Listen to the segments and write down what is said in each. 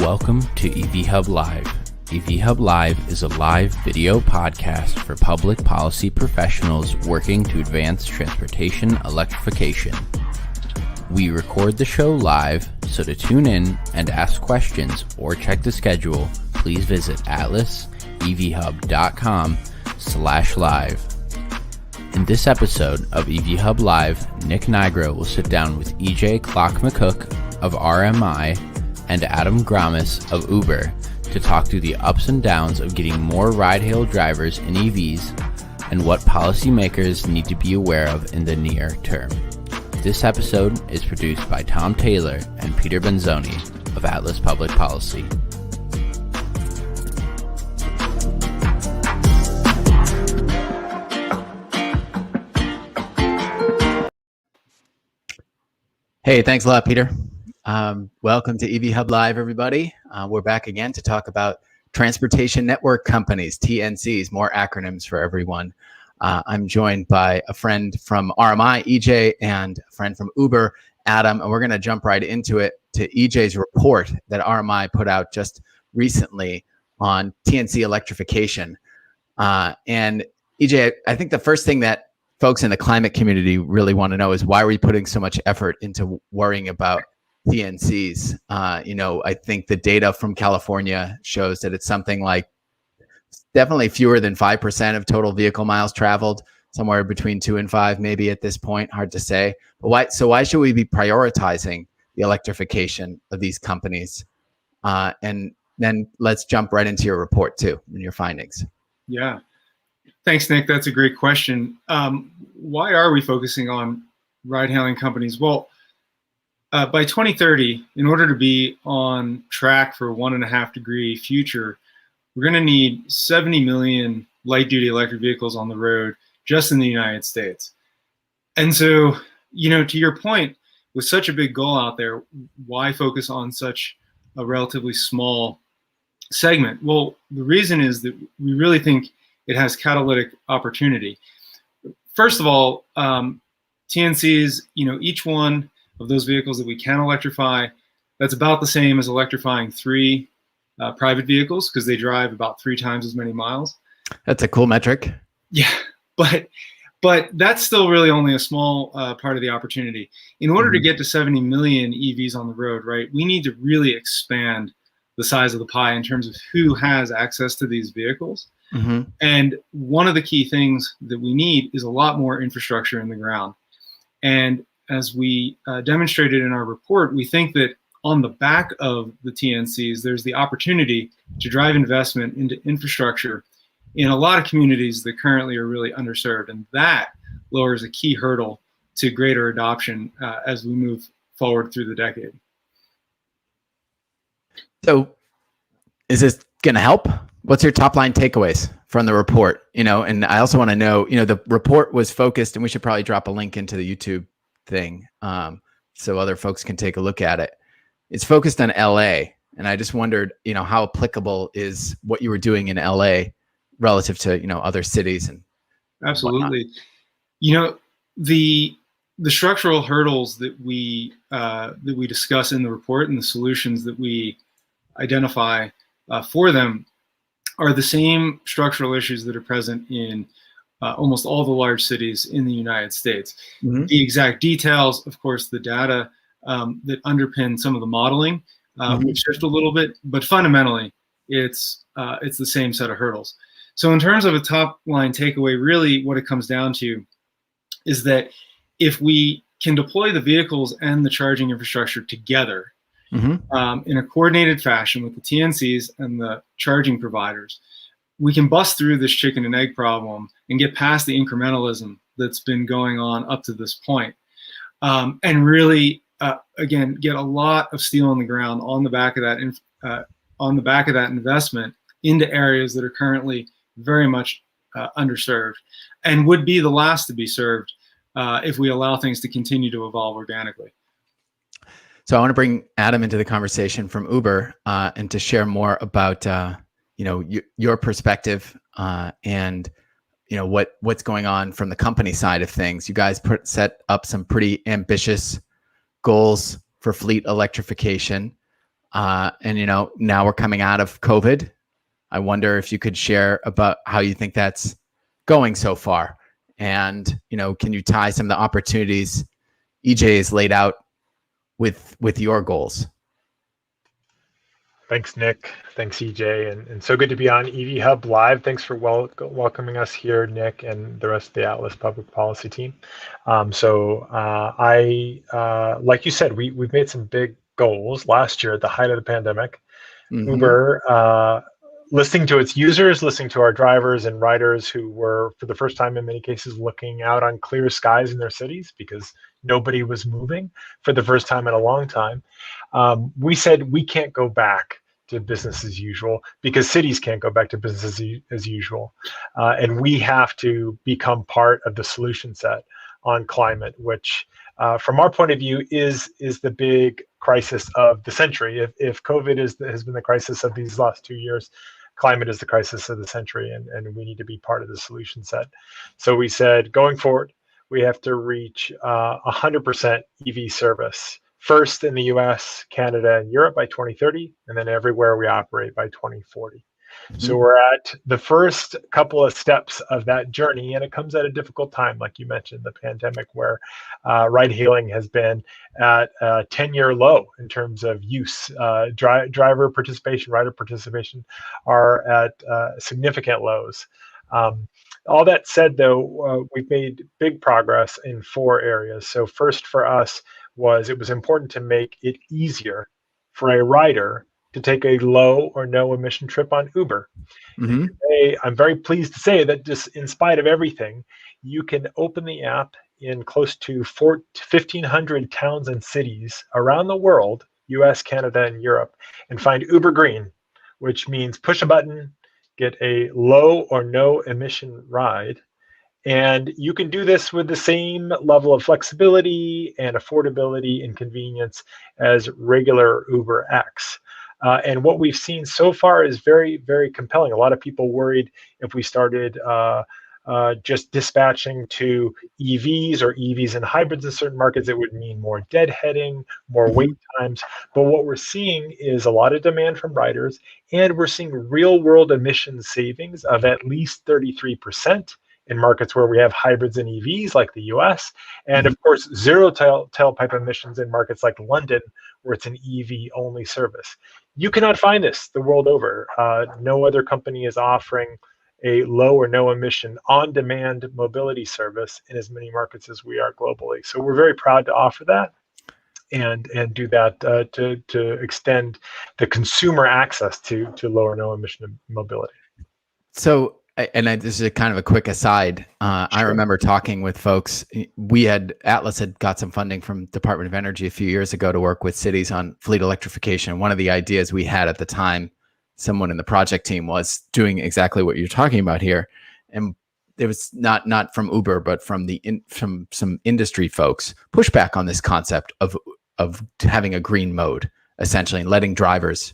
Welcome to EV Hub Live. EV Hub Live is a live video podcast for public policy professionals working to advance transportation electrification. We record the show live, so to tune in and ask questions or check the schedule, please visit atlasevhub.com/live. In this episode of EV Hub Live, Nick Nigro will sit down with EJ Klock-McCook of RMI and Adam Gromis of Uber to talk through the ups and downs of getting more ride-hail drivers in EVs and what policymakers need to be aware of in the near term. This episode is produced by Tom Taylor and Peter Benzoni of Atlas Public Policy. Hey, thanks a lot, Peter. Welcome to EV Hub Live, everybody. We're back again to talk about transportation network companies, TNCs, more acronyms for everyone. I'm joined by a friend from RMI, EJ, and a friend from Uber, Adam, and we're going to jump right into it to EJ's report that RMI put out just recently on TNC electrification. And EJ, I think the first thing that folks in the climate community really want to know is why are we putting so much effort into worrying about TNCs? I think the data from California shows that it's something like definitely fewer than 5% of total vehicle miles traveled, somewhere between 2 and 5 maybe at this point, hard to say. But why should we be prioritizing the electrification of these companies? And then let's jump right into your report too and your findings. Yeah. Thanks, Nick. That's a great question. Why are we focusing on ride-hailing companies? Well, by 2030, in order to be on track for a 1.5 degree future, we're going to need 70 million light-duty electric vehicles on the road just in the United States. And so, to your point, with such a big goal out there, why focus on such a relatively small segment? Well, the reason is that we really think it has catalytic opportunity. First of all, TNCs, each one of those vehicles that we can electrify, that's about the same as electrifying 3 private vehicles because they drive about 3 times as many miles. That's a cool metric. Yeah, but that's still really only a small part of the opportunity. In order to get to 70 million EVs on the road, right, we need to really expand the size of the pie in terms of who has access to these vehicles. And one of the key things that we need is a lot more infrastructure in the ground. And as we demonstrated in our report, we think that on the back of the TNCs, there's the opportunity to drive investment into infrastructure in a lot of communities that currently are really underserved. And that lowers a key hurdle to greater adoption as we move forward through the decade. So is this going to help? What's your top line takeaways from the report? And I also want to know, the report was focused, and we should probably drop a link into the YouTube thing so other folks can take a look at it. It's focused on LA. And I just wondered, how applicable is what you were doing in LA relative to, other cities and absolutely. Whatnot. The structural hurdles that we discuss in the report and the solutions that we identify for them are the same structural issues that are present in almost all the large cities in the United States. The exact details, of course, the data that underpin some of the modeling would shift a little bit, but fundamentally, it's the same set of hurdles. So in terms of a top line takeaway, really what it comes down to is that if we can deploy the vehicles and the charging infrastructure together, in a coordinated fashion with the TNCs and the charging providers, we can bust through this chicken and egg problem and get past the incrementalism that's been going on up to this point, and really, again, get a lot of steel on the ground on the back of that investment into areas that are currently very much underserved and would be the last to be served if we allow things to continue to evolve organically. So I want to bring Adam into the conversation from Uber and to share more about your perspective and what's going on from the company side of things. You guys set up some pretty ambitious goals for fleet electrification. And now we're coming out of COVID. I wonder if you could share about how you think that's going so far, and can you tie some of the opportunities EJ has laid out with your goals? Thanks, Nick. Thanks, EJ. And so good to be on EV Hub Live. Thanks for welcoming us here, Nick, and the rest of the Atlas Public Policy team. Like you said, we've made some big goals last year at the height of the pandemic. Mm-hmm. Uber, listening to its users, listening to our drivers and riders who were, for the first time in many cases, looking out on clear skies in their cities because nobody was moving for the first time in a long time. We said we can't go back to business as usual because cities can't go back to business as usual. And we have to become part of the solution set on climate, which from our point of view is the big crisis of the century. If COVID has been the crisis of these last 2 years, climate is the crisis of the century, and we need to be part of the solution set. So we said, going forward, we have to reach 100% EV service, first in the US, Canada, and Europe by 2030, and then everywhere we operate by 2040. Mm-hmm. So we're at the first couple of steps of that journey, and it comes at a difficult time, like you mentioned, the pandemic, where ride-hailing has been at a 10-year low in terms of use. Driver participation, rider participation are at significant lows. All that said, though, we've made big progress in 4 areas. So first for us it was important to make it easier for a rider to take a low or no emission trip on Uber. Mm-hmm. Today, I'm very pleased to say that just in spite of everything, you can open the app in close to 1,500 towns and cities around the world, US, Canada, and Europe, and find Uber Green, which means push a button, get a low or no emission ride. And you can do this with the same level of flexibility and affordability and convenience as regular Uber X. And what we've seen so far is very, very compelling. A lot of people worried if we started just dispatching to EVs or EVs and hybrids in certain markets, it would mean more deadheading, more wait times. But what we're seeing is a lot of demand from riders, and we're seeing real world emission savings of at least 33%. In markets where we have hybrids and EVs like the US, and of course, zero tailpipe emissions in markets like London, where it's an EV only service. You cannot find this the world over. No other company is offering a low or no emission on-demand mobility service in as many markets as we are globally. So we're very proud to offer that and do that to extend the consumer access to low or no emission mobility. So, this is kind of a quick aside. Sure. I remember talking with folks. Atlas had got some funding from Department of Energy a few years ago to work with cities on fleet electrification. One of the ideas we had at the time, someone in the project team, was doing exactly what you're talking about here. And it was not from Uber, but from from some industry folks, pushback on this concept of having a green mode, essentially, and letting drivers,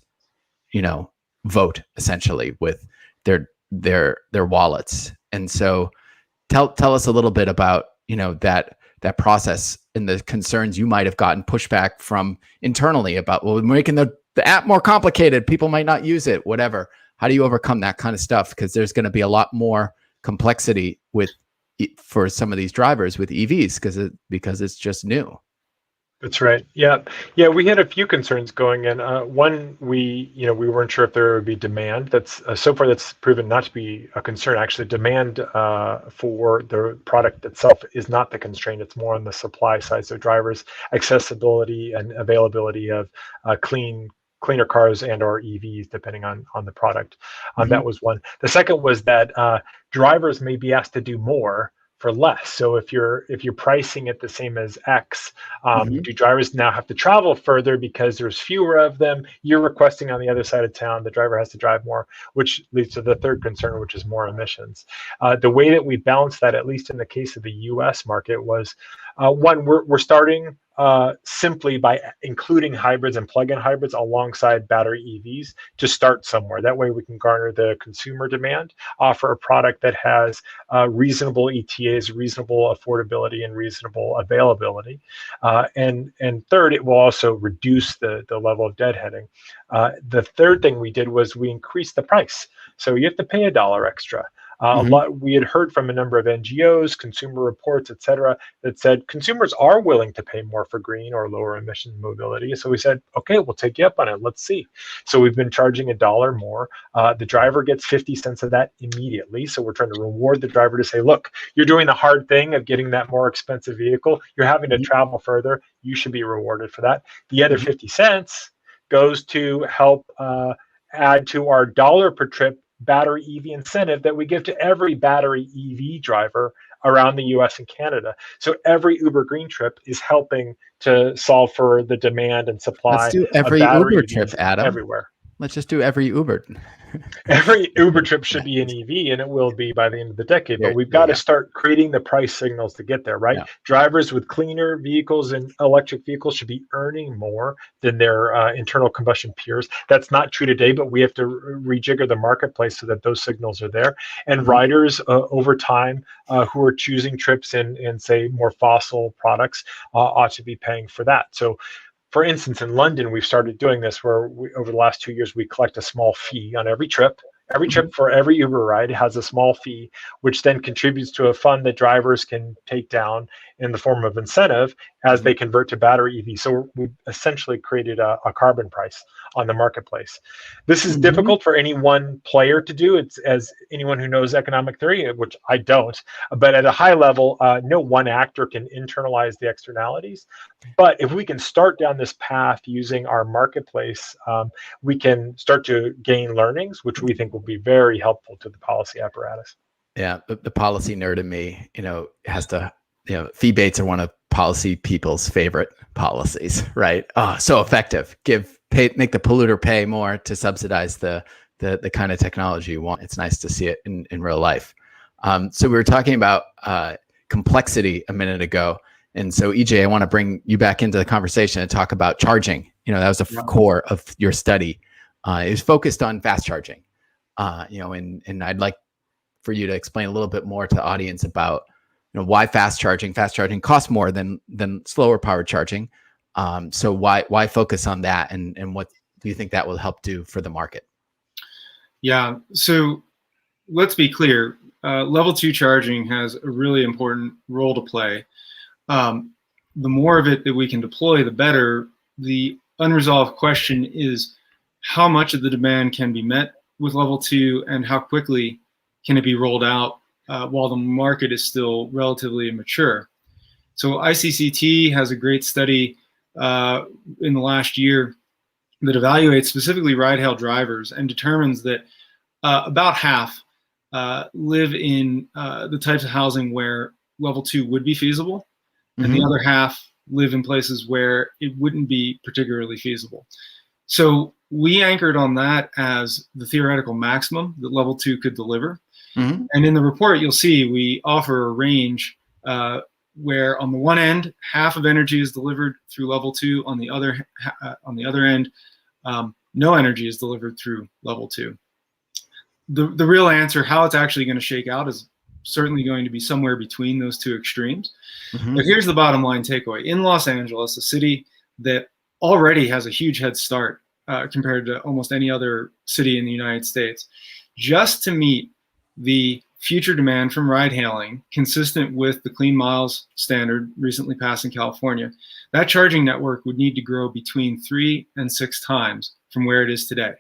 vote essentially with their wallets. And so tell us a little bit about that process and the concerns you might have gotten pushback from internally about, well, we're making the app more complicated, people might not use it, whatever. How do you overcome that kind of stuff? Because there's going to be a lot more complexity for some of these drivers with EVs because it's just new. That's right. Yeah. We had a few concerns going in. One, we weren't sure if there would be demand. That's so far that's proven not to be a concern. Actually, demand for the product itself is not the constraint. It's more on the supply side. So drivers' accessibility and availability of cleaner cars and or EVs, depending on the product. That was one. The second was that drivers may be asked to do more for less. So if you're pricing it the same as X, do drivers now have to travel further because there's fewer of them? You're requesting on the other side of town, the driver has to drive more, which leads to the third concern, which is more emissions. The way that we balanced that, at least in the case of the US market, was One, we're starting simply by including hybrids and plug-in hybrids alongside battery EVs to start somewhere. That way we can garner the consumer demand, offer a product that has reasonable ETAs, reasonable affordability, and reasonable availability. And third, it will also reduce the level of deadheading. The third thing we did was we increased the price. So you have to pay $1 extra. A lot, we had heard from a number of NGOs, consumer reports, et cetera, that said consumers are willing to pay more for green or lower emission mobility. So we said, okay, we'll take you up on it. Let's see. So we've been charging $1 more. The driver gets 50 cents of that immediately. So we're trying to reward the driver to say, look, you're doing the hard thing of getting that more expensive vehicle. You're having to travel further. You should be rewarded for that. The other 50 cents goes to help add to our dollar per trip battery EV incentive that we give to every battery EV driver around the US and Canada. So every Uber Green trip is helping to solve for the demand and supply. Let's do every of battery Uber EVs trip, Adam. everywhere. Let's just do every Uber. Every Uber trip should be an EV, and it will be by the end of the decade. But we've got to start creating the price signals to get there, right? Yeah. Drivers with cleaner vehicles and electric vehicles should be earning more than their internal combustion peers. That's not true today, but we have to rejigger the marketplace so that those signals are there. And riders over time who are choosing trips in say, more fossil products ought to be paying for that. So, for instance, in London, we've started doing this where over the last 2 years, we collect a small fee on every trip. Every trip for every Uber ride has a small fee, which then contributes to a fund that drivers can take down in the form of incentive as they convert to battery EV. So we've essentially created a carbon price on the marketplace. This is difficult for any one player to do. It's, as anyone who knows economic theory, which I don't, but at a high level, no one actor can internalize the externalities. But if we can start down this path using our marketplace, we can start to gain learnings, which we think will be very helpful to the policy apparatus. Yeah, the policy nerd in me, has to, fee-bates are one of policy people's favorite policies, right? Oh, so effective. Make the polluter pay more to subsidize the kind of technology you want. It's nice to see it in real life. So we were talking about complexity a minute ago. And so, EJ, I want to bring you back into the conversation and talk about charging. That was the core of your study. It was focused on fast charging. And I'd like for you to explain a little bit more to the audience about, why fast charging costs more than slower power charging. So why focus on that, and what do you think that will help do for the market? Yeah. So let's be clear. Level 2 charging has a really important role to play. The more of it that we can deploy, the better. The unresolved question is how much of the demand can be met with level 2, and how quickly can it be rolled out while the market is still relatively immature. So ICCT has a great study in the last year that evaluates specifically ride-hail drivers and determines that about half live in the types of housing where level 2 would be feasible, and the other half live in places where it wouldn't be particularly feasible. So we anchored on that as the theoretical maximum that level 2 could deliver. And in the report, you'll see we offer a range where on the one end, half of energy is delivered through level 2. On the other end, no energy is delivered through level 2. The real answer, how it's actually going to shake out, is certainly going to be somewhere between those two extremes. But here's the bottom line takeaway. In Los Angeles, a city that already has a huge head start compared to almost any other city in the United States, just to meet the future demand from ride-hailing, consistent with the Clean Miles standard recently passed in California, that charging network would need to grow between 3 and 6 times from where it is today.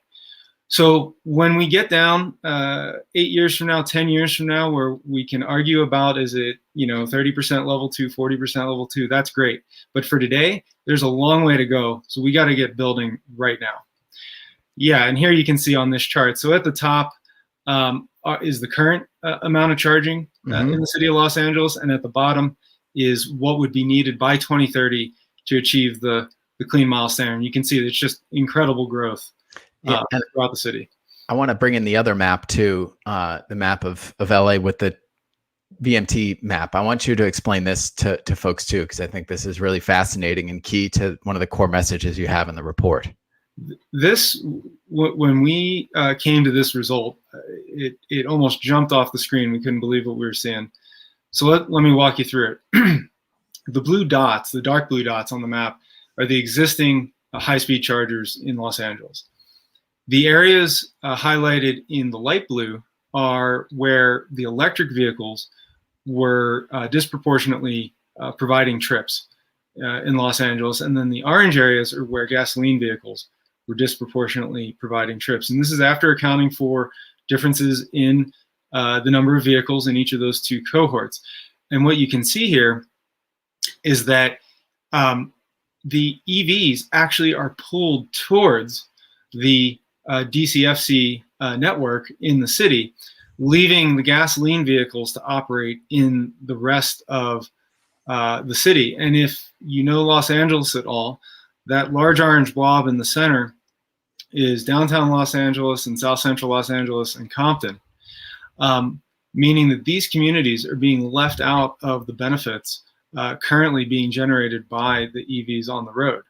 So when we get down 8 years from now, 10 years from now, where we can argue about, is it 30% level 2, 40% level 2, that's great. But for today, there's a long way to go. So we got to get building right now. Yeah, and here you can see on this chart. So at the top is the current amount of charging in the city of Los Angeles, and at the bottom is what would be needed by 2030 to achieve the Clean Mile standard. You can see it's just incredible growth throughout the city. I want to bring in the other map too, the map of LA with the VMT map. I want you to explain this to folks too, because I think this is really fascinating and key to one of the core messages you have in the report. When we came to this result, it almost jumped off the screen. We couldn't believe what we were seeing. So let me walk you through it. The blue dots, the dark blue dots on the map, are the existing high-speed chargers in Los Angeles. The areas highlighted in the light blue are where the electric vehicles were disproportionately providing trips in Los Angeles. And then the orange areas are where gasoline vehicles were disproportionately providing trips. And this is after accounting for differences in the number of vehicles in each of those two cohorts. And what you can see here is that the EVs actually are pulled towards the DCFC network in the city, leaving the gasoline vehicles to operate in the rest of the city. And if you know Los Angeles at all, that large orange blob in the center is downtown Los Angeles and South Central Los Angeles and Compton, meaning that these communities are being left out of the benefits currently being generated by the EVs on the road.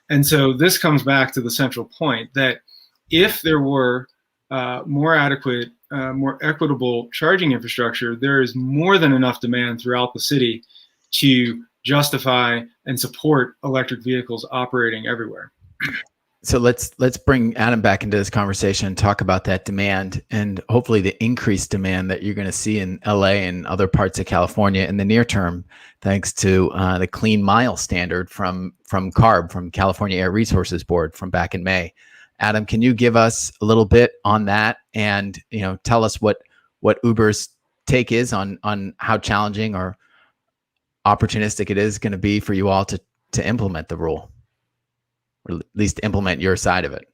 And so this comes back to the central point that if there were more adequate, more equitable charging infrastructure, there is more than enough demand throughout the city to justify and support electric vehicles operating everywhere. So let's bring Adam back into this conversation and talk about that demand and hopefully the increased demand that you're going to see in LA and other parts of California in the near term, thanks to the clean mile standard from CARB, from California Air Resources Board, from back in May. Adam, can you give us a little bit on that and tell us what Uber's take is on how challenging or opportunistic it is going to be for you all to implement the rule, or at least implement your side of it?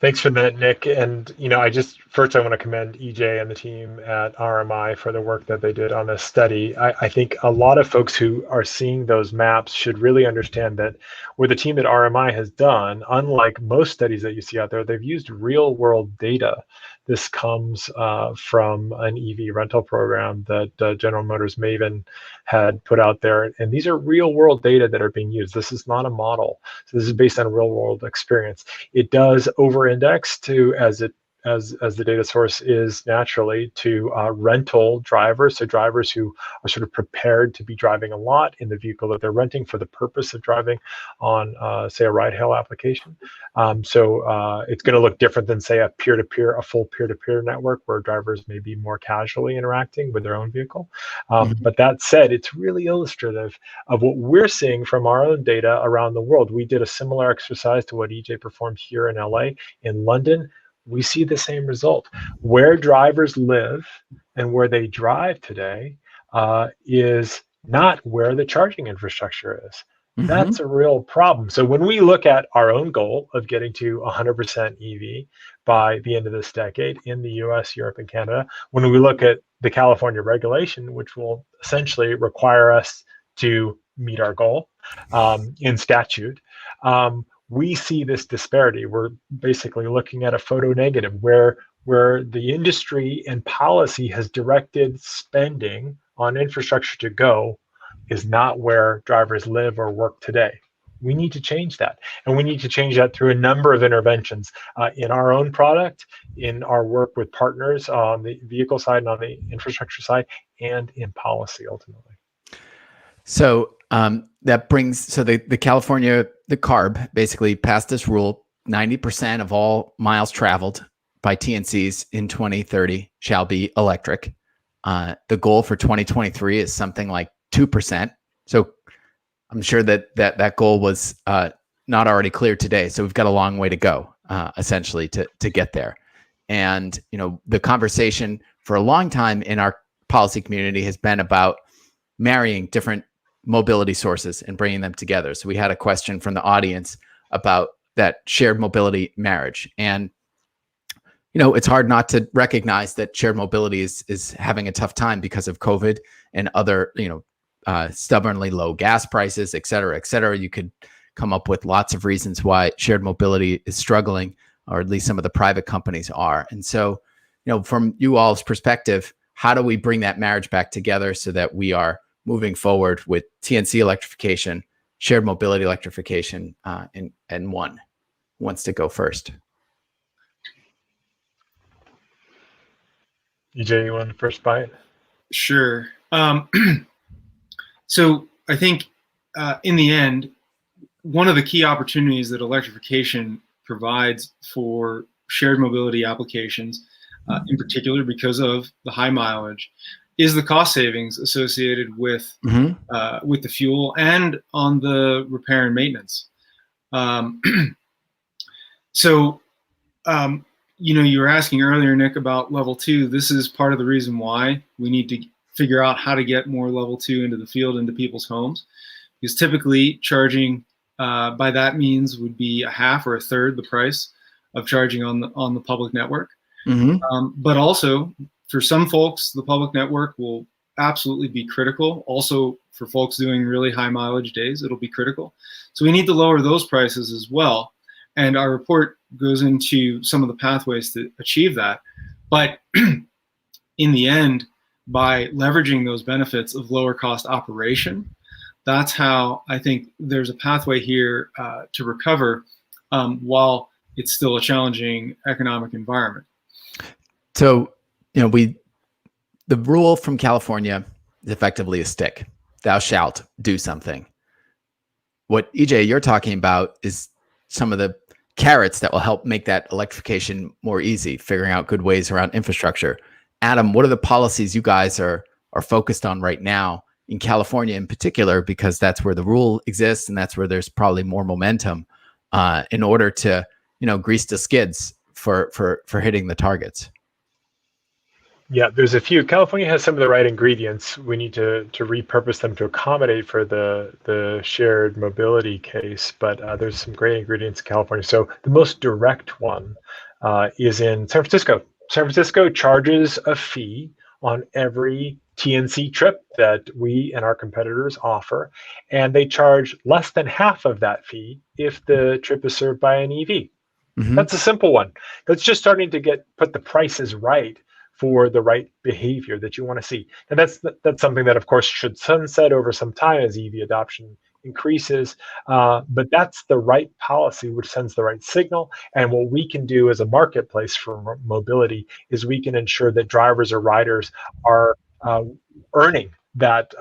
Thanks for that, Nick. And, I want to commend EJ and the team at RMI for the work that they did on this study. I think a lot of folks who are seeing those maps should really understand that what the team at RMI has done, unlike most studies that you see out there, they've used real world data. This comes from an EV rental program that General Motors Maven had put out there. And these are real world data that are being used. This is not a model. So this is based on a real world experience. It does over-index to, as the data source is naturally, to rental drivers, so drivers who are sort of prepared to be driving a lot in the vehicle that they're renting for the purpose of driving on, say, a ride-hail application. So it's going to look different than, say, a full peer-to-peer network where drivers may be more casually interacting with their own vehicle. But that said, it's really illustrative of what we're seeing from our own data around the world. We did a similar exercise to what EJ performed here in LA. In London, we see the same result. Where drivers live and where they drive today is not where the charging infrastructure is. That's a real problem. So when we look at our own goal of getting to 100% EV by the end of this decade in the US, Europe, and Canada, when we look at the California regulation, which will essentially require us to meet our goal in statute, we see this disparity. We're basically looking at a photo negative where the industry and policy has directed spending on infrastructure to go is not where drivers live or work today. We need to change that. And we need to change that through a number of interventions in our own product, in our work with partners on the vehicle side and on the infrastructure side, and in policy ultimately. So that brings, the California, the CARB basically passed this rule: 90% of all miles traveled by TNCs in 2030 shall be electric. The goal for 2023 is something like 2%. So I'm sure that goal was not already clear today. So we've got a long way to go, essentially, to get there. And the conversation for a long time in our policy community has been about marrying different mobility sources and bringing them together. So we had a question from the audience about that shared mobility marriage. And, it's hard not to recognize that shared mobility is having a tough time because of COVID and other, stubbornly low gas prices, et cetera, et cetera. You could come up with lots of reasons why shared mobility is struggling, or at least some of the private companies are. And so, from you all's perspective, how do we bring that marriage back together so that we are moving forward with TNC electrification, shared mobility electrification, and one who wants to go first? EJ, you want the first bite? Sure. So I think in the end, one of the key opportunities that electrification provides for shared mobility applications, in particular because of the high mileage, is the cost savings associated with the fuel and on the repair and maintenance. You were asking earlier, Nick, about level 2. This is part of the reason why we need to figure out how to get more level 2 into the field, into people's homes, because typically charging by that means would be a half or a third the price of charging on the public network. But also, for some folks, the public network will absolutely be critical. Also, for folks doing really high mileage days, it'll be critical. So we need to lower those prices as well. And our report goes into some of the pathways to achieve that. But in the end, by leveraging those benefits of lower cost operation, that's how I think there's a pathway here to recover while it's still a challenging economic environment. So, the rule from California is effectively a stick. Thou shalt do something. What EJ, you're talking about is some of the carrots that will help make that electrification more easy, figuring out good ways around infrastructure. Adam, what are the policies you guys are focused on right now in California in particular, because that's where the rule exists and that's where there's probably more momentum in order to, grease the skids for hitting the targets? Yeah, there's a few. California has some of the right ingredients. We need to repurpose them to accommodate for the shared mobility case, but there's some great ingredients in California. So the most direct one is in San Francisco. San Francisco charges a fee on every TNC trip that we and our competitors offer, and they charge less than half of that fee if the trip is served by an EV. That's a simple one. That's just starting to put the prices right for the right behavior that you want to see. And that's something that, of course, should sunset over some time as EV adoption increases. But that's the right policy, which sends the right signal. And what we can do as a marketplace for mobility is we can ensure that drivers or riders are earning that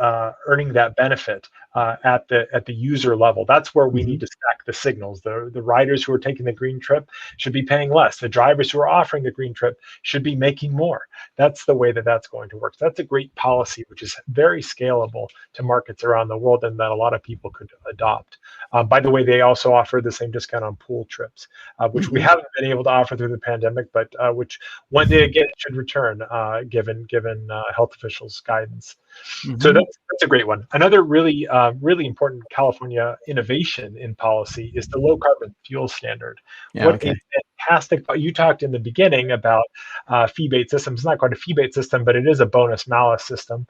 benefit at the user level. That's where we need to stack the signals. The riders who are taking the green trip should be paying less. The drivers who are offering the green trip should be making more. That's the way that's going to work. So that's a great policy, which is very scalable to markets around the world and that a lot of people could adopt. By the way, they also offer the same discount on pool trips, which we haven't been able to offer through the pandemic, but which one day again should return given health officials' guidance. So that's a great one. Another really important California innovation in policy is the low carbon fuel standard. What is fantastic. You talked in the beginning about fee-based systems. It's not quite a fee-based system, but it is a bonus malus system,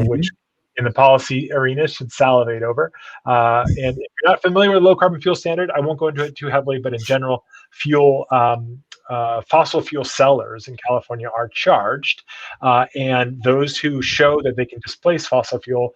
which in the policy arena should salivate over. And if you're not familiar with low carbon fuel standard, I won't go into it too heavily, but in general, fossil fuel sellers in California are charged, and those who show that they can displace fossil fuel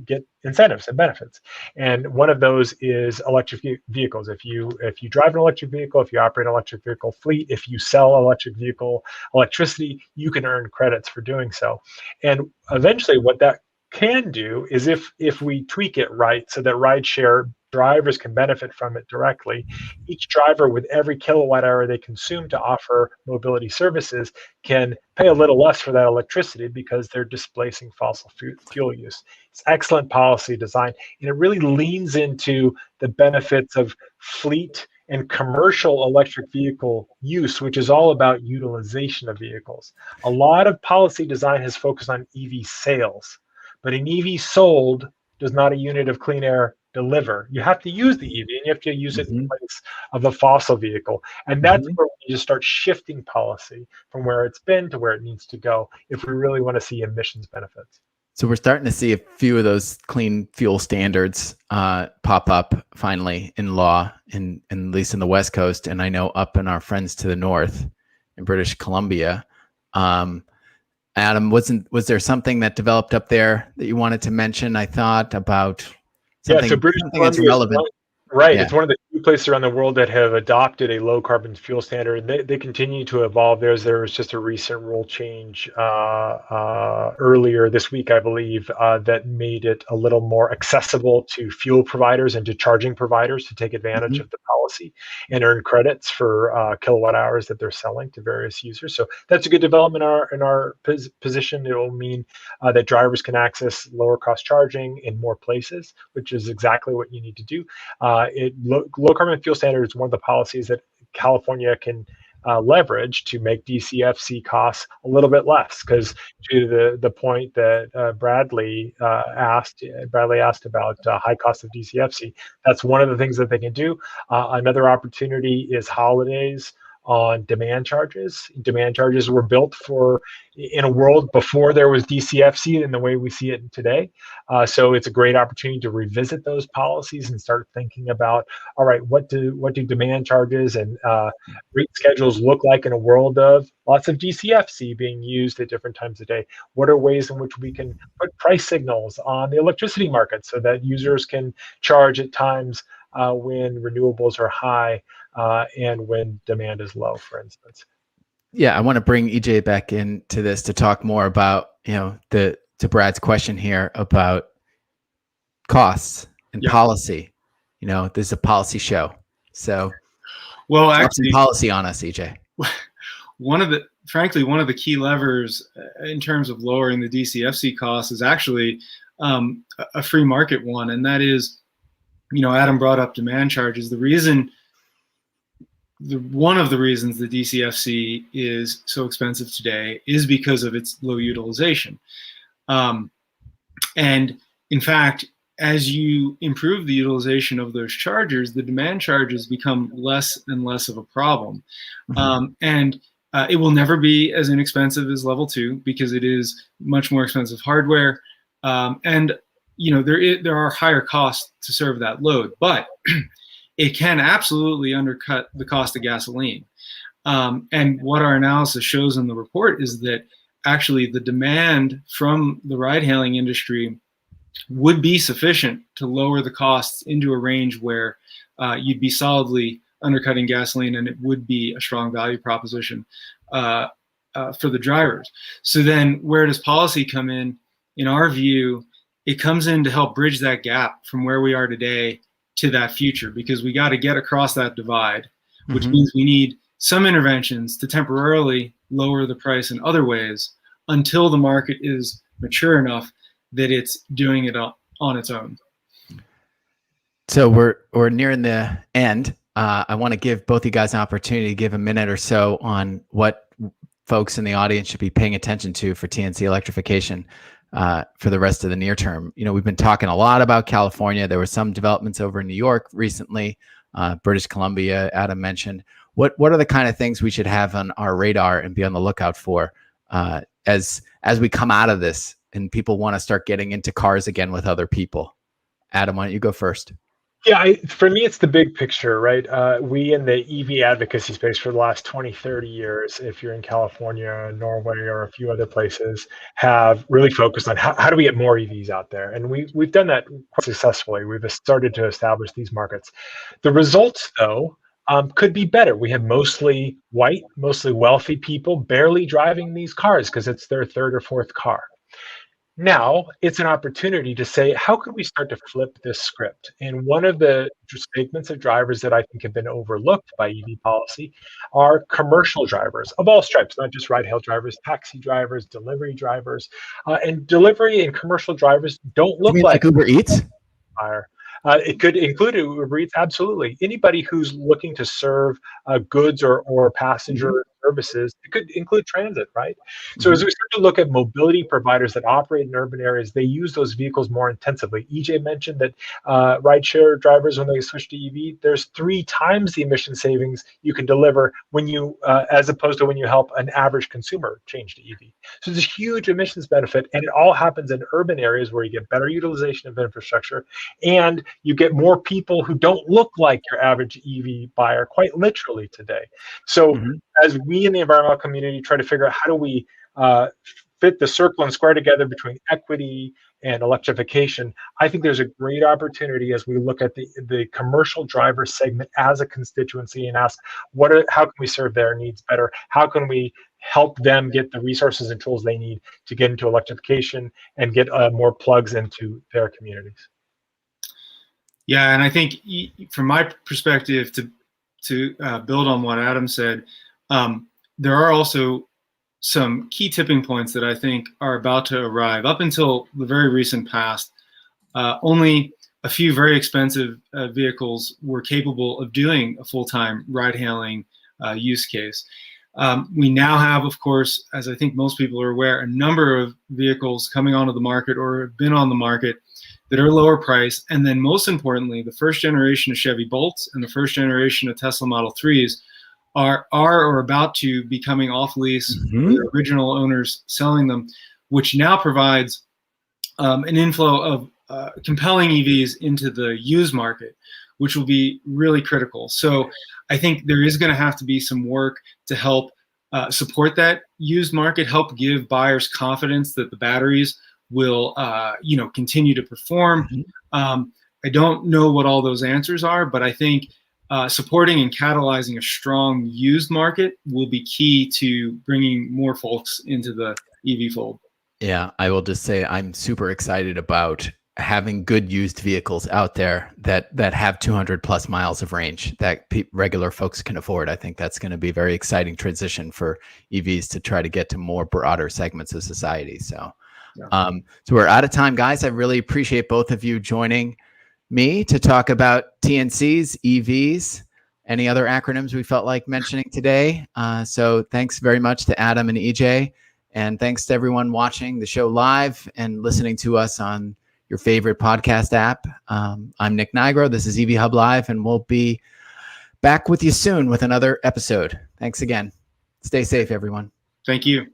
get incentives and benefits. And one of those is electric vehicles. If you drive an electric vehicle, if you operate an electric vehicle fleet, if you sell electric vehicle electricity, you can earn credits for doing so. And eventually what that can do is if we tweak it right so that rideshare drivers can benefit from it directly, each driver with every kilowatt hour they consume to offer mobility services can pay a little less for that electricity because they're displacing fossil fuel use. It's excellent policy design, and it really leans into the benefits of fleet and commercial electric vehicle use, which is all about utilization of vehicles. A lot of policy design has focused on EV sales, but an EV sold does not a unit of clean air deliver. You have to use the EV, and you have to use it in place of a fossil vehicle. And that's where we just start shifting policy from where it's been to where it needs to go if we really want to see emissions benefits. So we're starting to see a few of those clean fuel standards pop up finally in law, at least in the West Coast, and I know up in our friends to the north in British Columbia. Adam, was there something that developed up there that you wanted to mention? I thought about something, so British something that's Columbia relevant. Right. Yeah. It's one of the few places around the world that have adopted a low carbon fuel standard. They continue to evolve. There was just a recent rule change earlier this week, I believe, that made it a little more accessible to fuel providers and to charging providers to take advantage of the policy and earn credits for kilowatt hours that they're selling to various users. So that's a good development in our position. It will mean that drivers can access lower cost charging in more places, which is exactly what you need to do. Low carbon fuel standard is one of the policies that California can leverage to make DCFC costs a little bit less, because to the point that Bradley asked about high cost of DCFC, that's one of the things that they can do. Another opportunity is holidays on demand charges. Demand charges were built in a world before there was DCFC in the way we see it today. So it's a great opportunity to revisit those policies and start thinking about, all right, what do demand charges and rate schedules look like in a world of lots of DCFC being used at different times of day? What are ways in which we can put price signals on the electricity market so that users can charge at times when renewables are high and when demand is low, for instance? Yeah, I want to bring EJ back into this to talk more about, to Brad's question here about costs and policy. This is a policy show. So, well, drop actually, some policy on us, EJ. One of the key levers in terms of lowering the DCFC costs is actually a free market one, and that is, Adam brought up demand charges. One of the reasons the DCFC is so expensive today is because of its low utilization. And in fact, as you improve the utilization of those chargers, the demand charges become less and less of a problem. And it will never be as inexpensive as level 2 because it is much more expensive hardware. And there are higher costs to serve that load, but it can absolutely undercut the cost of gasoline. And what our analysis shows in the report is that actually the demand from the ride-hailing industry would be sufficient to lower the costs into a range where you'd be solidly undercutting gasoline, and it would be a strong value proposition for the drivers. So then where does policy come in? In our view, it comes in to help bridge that gap from where we are today to that future, because we got to get across that divide, which means we need some interventions to temporarily lower the price in other ways until the market is mature enough that it's doing it on its own. So we're nearing the end. I want to give both you guys an opportunity to give a minute or so on what folks in the audience should be paying attention to for TNC electrification for the rest of the near term. We've been talking a lot about California. There were some developments over in New York recently, British Columbia, Adam mentioned. What are the kind of things we should have on our radar and be on the lookout for as we come out of this and people want to start getting into cars again with other people? Adam, why don't you go first? Yeah, for me, it's the big picture, right? We in the EV advocacy space for the last 20, 30 years, if you're in California, Norway, or a few other places, have really focused on how do we get more EVs out there? And we've done that quite successfully. We've started to establish these markets. The results, though, could be better. We have mostly white, mostly wealthy people barely driving these cars because it's their third or fourth car. Now it's an opportunity to say, how could we start to flip this script? And one of the segments of drivers that I think have been overlooked by EV policy are commercial drivers of all stripes, not just ride-hail drivers, taxi drivers, delivery drivers. And delivery and commercial drivers don't look like Uber Eats. It could include Uber Eats, absolutely. Anybody who's looking to serve goods or passenger services. It could include transit, right? So as we start to look at mobility providers that operate in urban areas, they use those vehicles more intensively. EJ mentioned that rideshare drivers, when they switch to EV, there's 3 times the emission savings you can deliver when you, as opposed to when you help an average consumer change to EV. So there's a huge emissions benefit, and it all happens in urban areas where you get better utilization of infrastructure, and you get more people who don't look like your average EV buyer, quite literally today. So as we in the environmental community try to figure out how do we fit the circle and square together between equity and electrification, I think there's a great opportunity as we look at the commercial driver segment as a constituency and ask, how can we serve their needs better? How can we help them get the resources and tools they need to get into electrification and get more plugs into their communities? Yeah, and I think from my perspective, to build on what Adam said, there are also some key tipping points that I think are about to arrive. Up until the very recent past, only a few very expensive vehicles were capable of doing a full-time ride-hailing use case. We now have, of course, as I think most people are aware, a number of vehicles coming onto the market or have been on the market that are lower price. And then most importantly, the first generation of Chevy Bolts and the first generation of Tesla Model 3s are or about to be coming off lease, the original owners selling them, which now provides an inflow of compelling EVs into the used market, which will be really critical. So I think there is going to have to be some work to help support that used market, help give buyers confidence that the batteries will continue to perform. I don't know what all those answers are, but I think supporting and catalyzing a strong used market will be key to bringing more folks into the EV fold. Yeah, I will just say I'm super excited about having good used vehicles out there that have 200 plus miles of range that regular folks can afford. I think that's going to be a very exciting transition for EVs to try to get to more broader segments of society. So, so we're out of time, guys. I really appreciate both of you joining me to talk about TNCs, EVs, any other acronyms we felt like mentioning today. So thanks very much to Adam and EJ. And thanks to everyone watching the show live and listening to us on your favorite podcast app. I'm Nick Nigro. This is EV Hub Live, and we'll be back with you soon with another episode. Thanks again. Stay safe, everyone. Thank you.